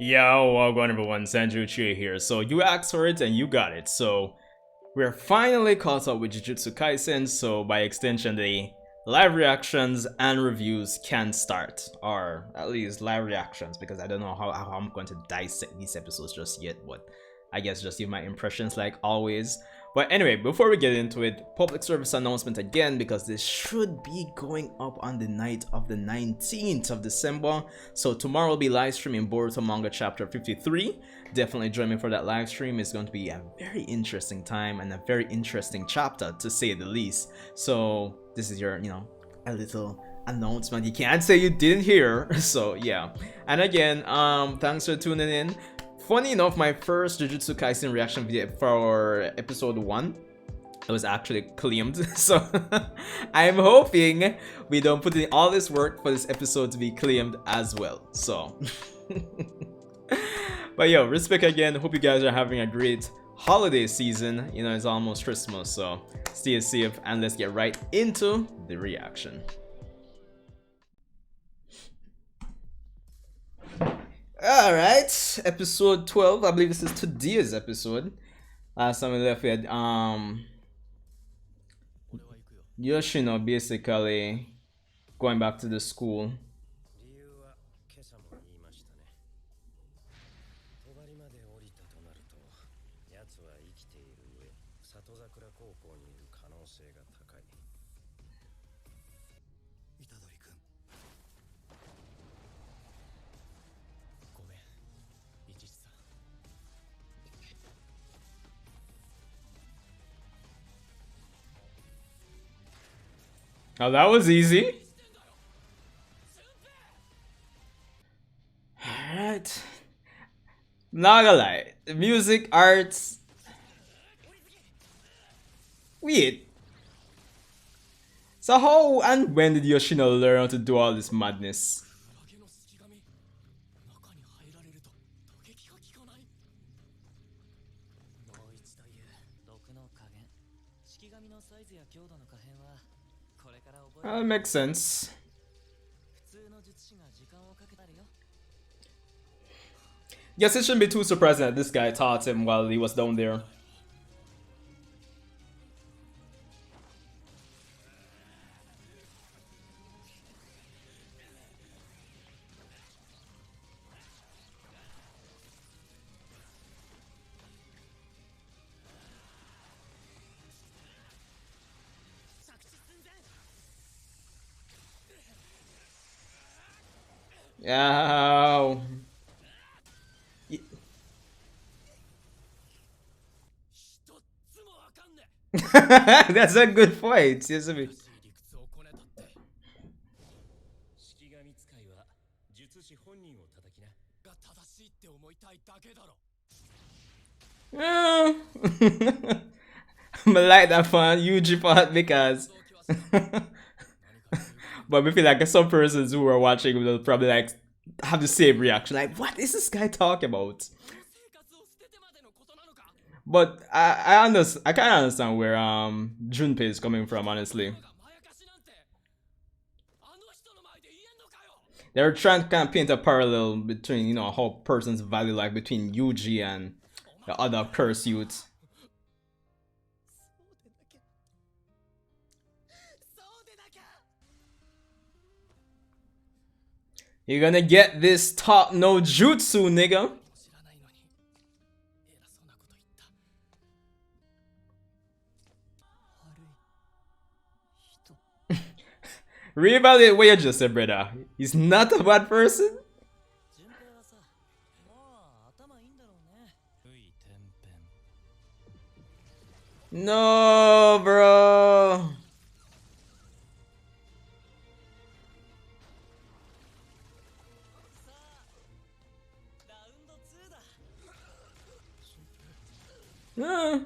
Yo, welcome everyone, Sanjuchi here. So you asked for it and you got it. So we're finally caught up with Jujutsu Kaisen, so by extension the live reactions and reviews can start. Or at least live reactions, because I don't know how I'm going to dissect these episodes just yet, but I guess just give my impressions like always. But anyway, before we get into it, public service announcement again, because this should be going up on the night of the 19th of December. So tomorrow will be live streaming Boruto Manga Chapter 53. Definitely join me for that live stream. It's going to be a very interesting time and a very interesting chapter, to say the least. So this is your, a little announcement you can't say you didn't hear. So yeah, and again, thanks for tuning in. Funny enough, my first Jujutsu Kaisen reaction video for episode 1, it was actually claimed. So I'm hoping we don't put in all this work for this episode to be claimed as well. So but yo, respect again. Hope you guys are having a great holiday season. You know, it's almost Christmas, so stay safe and let's get right into the reaction. Alright, episode 12. I believe this is today's episode. Last time we left, we had Yoshino basically going back to the school. Oh, that was easy. Alright. Not gonna lie. The music, arts. Weird. So how and when did Yoshino learn how to do all this madness? That makes sense. Guess it shouldn't be too surprising that this guy taught him while he was down there. Yeah. That's a good point. Seriously. Yeah. I like that fun Yuji part because but I feel like some persons who are watching will probably like have the same reaction, like what is this guy talking about? But I kind of understand where Junpei is coming from, honestly. They're trying to kind of paint a parallel between, how persons value like between Yuji and the other cursed youths. You're gonna get this top no jutsu, nigga. Reevaluate what you just said, brother. He's not a bad person. No, bro. No.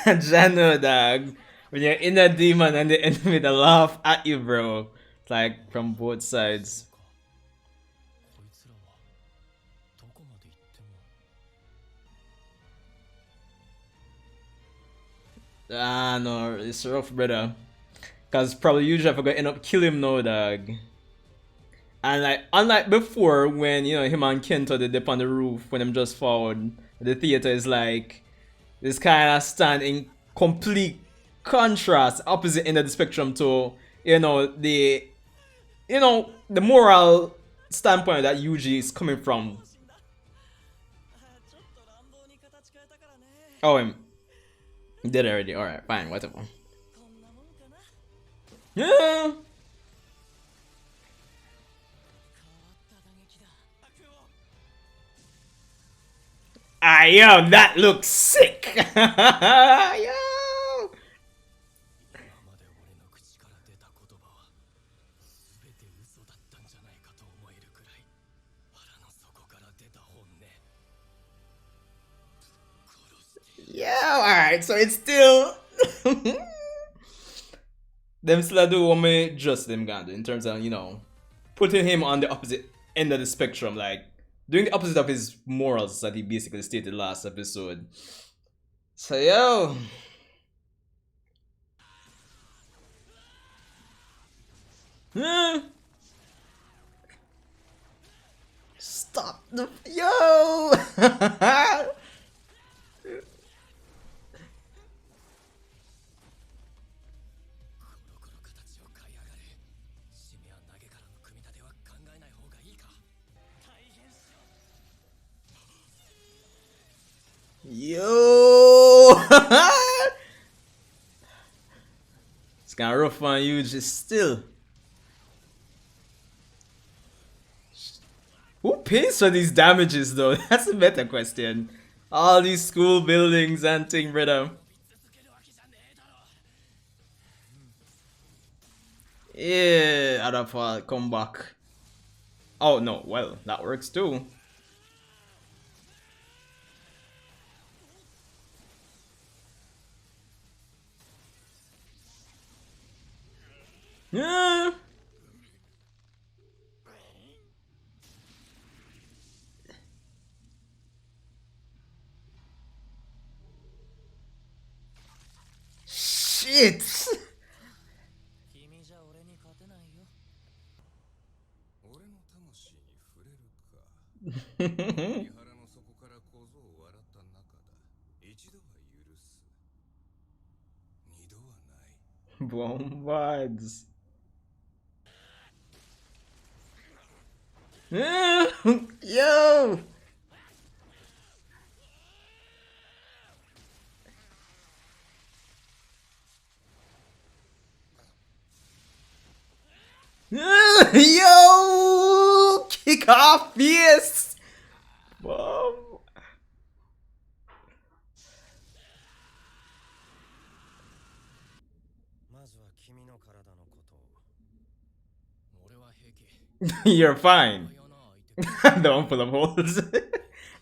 Jano, dog. When you're in a demon and the enemy they laugh at you, bro. It's like from both sides. Ah, no, it's rough, brother. Cause probably usually I'm gonna end up killing him now, dog. And like unlike before when you know him and Kento did dip on the roof when them just found the theater is like this kind of stand in complete contrast, opposite end of the spectrum to the moral standpoint that Yuji is coming from. Oh, he did already. All right, fine, whatever. Yeah. Ah, yo, that looks sick. Yo. Yeah, alright, so it's still them still do what me just them gonna do in terms of, putting him on the opposite end of the spectrum, like doing the opposite of his morals that he basically stated last episode. So yo. Stop the yo. Yo. It's kind of rough on you just still. Who pays for these damages though? That's a better question. All these school buildings and thing, brother. Yeah, out of come back. Oh no, well, that works too. Yeah. Shit. Bombards. Yo. Yo! Kick off, yes! Bomb. You're fine. Don't pull up holes.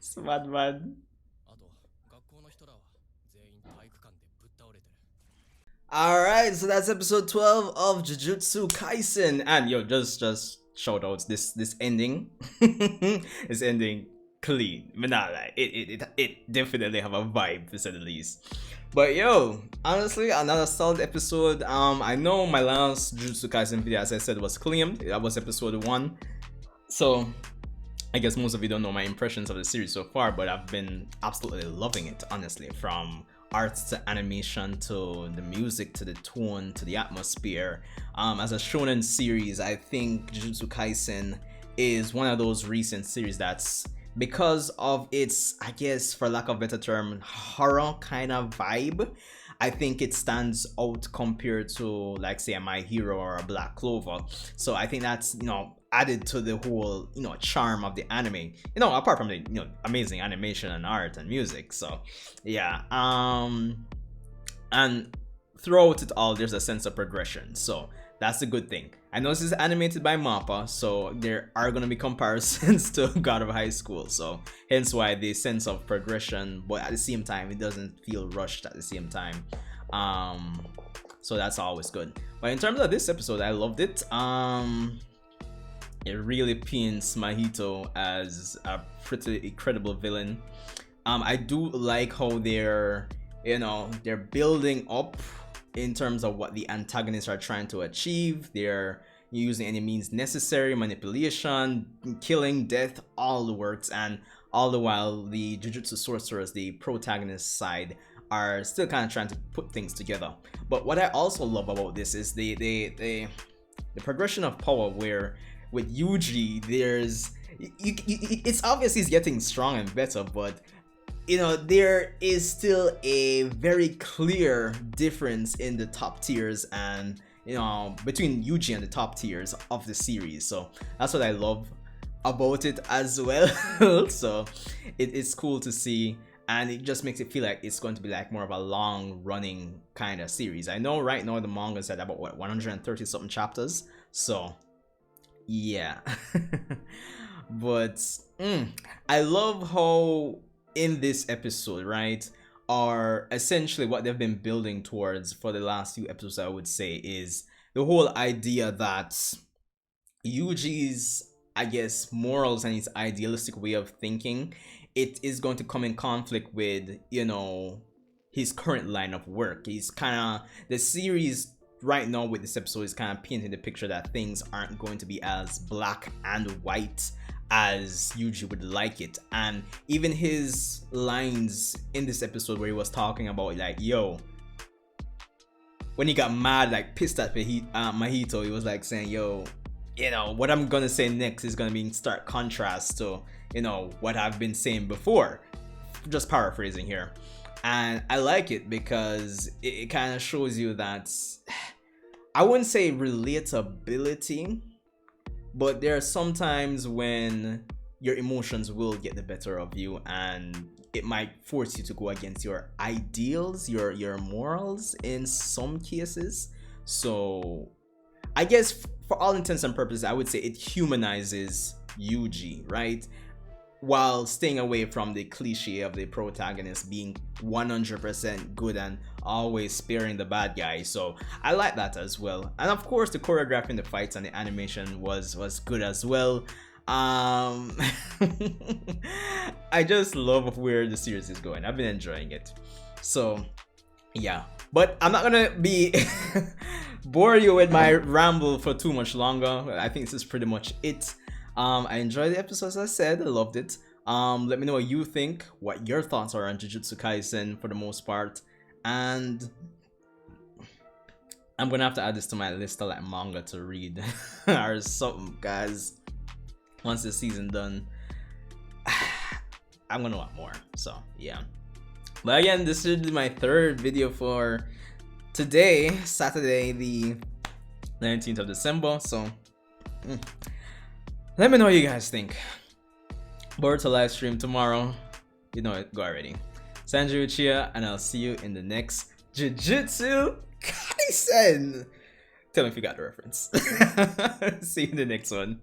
Smart man. Alright, so that's episode 12 of Jujutsu Kaisen. And yo, just shout outs this ending. This ending clean. But nah, like, it definitely have a vibe to say the least. But yo, honestly, another solid episode. I know my last Jujutsu Kaisen video, as I said, was claimed. That was episode 1. So I guess most of you don't know my impressions of the series so far, but I've been absolutely loving it, honestly, from art to animation to the music to the tone to the atmosphere. As a shonen series, I think Jujutsu Kaisen is one of those recent series that's, because of its, I guess for lack of a better term, horror kind of vibe, I think it stands out compared to, like, say, a My Hero or a Black Clover. So I think that's, added to the whole, charm of the anime, apart from the, amazing animation and art and music. So yeah, and throughout it all, there's a sense of progression. So that's a good thing. I know this is animated by MAPPA, so there are going to be comparisons to God of High School, so hence why the sense of progression, but at the same time it doesn't feel rushed at the same time. So that's always good. But in terms of this episode, I loved it. It really paints Mahito as a pretty incredible villain. I do like how they're building up in terms of what the antagonists are trying to achieve. They're using any means necessary, manipulation, killing, death, all the works, and all the while the Jujutsu sorcerers, the protagonist side, are still kind of trying to put things together. But what I also love about this is the progression of power, where with Yuji, there's it's obvious he's getting strong and better, but there is still a very clear difference in the top tiers and between Yuji and the top tiers of the series. So that's what I love about it as well. So it's cool to see, and it just makes it feel like it's going to be like more of a long running kind of series. I know right now the manga is at about 130 something chapters, so yeah. But I love how in this episode, right, are essentially what they've been building towards for the last few episodes, I would say, is the whole idea that Yuji's, I guess, morals and his idealistic way of thinking, it is going to come in conflict with, his current line of work. He's kind of, the series right now with this episode is kind of painting the picture that things aren't going to be as black and white as Yuji would like it. And even his lines in this episode where he was talking about like, yo, when he got mad, like pissed at Mahito, he was like saying, yo, what I'm gonna say next is gonna be in stark contrast to what I've been saying before. Just paraphrasing here. And I like it because it kind of shows you that, I wouldn't say relatability, but there are some times when your emotions will get the better of you, and it might force you to go against your ideals, your morals in some cases. So I guess for all intents and purposes, I would say it humanizes Yuji, right? While staying away from the cliche of the protagonist being 100% good and always sparing the bad guy. So I like that as well. And of course the choreography in the fights and the animation was good as well. I just love where the series is going. I've been enjoying it. So yeah, but I'm not gonna be bore you with my ramble for too much longer. I think this is pretty much it. I enjoyed the episode, as I said. I loved it. Let me know what you think, what your thoughts are on Jujutsu Kaisen for the most part. And I'm gonna have to add this to my list of like manga to read or something, guys. Once the season done, I'm gonna want more. So yeah. But again, this is my third video for today, Saturday the 19th of December. So let me know what you guys think. Bored to live stream tomorrow? You know it, go already. Sanju Uchiha, and I'll see you in the next Jujutsu Kaisen. Tell me if you got the reference. See you in the next one.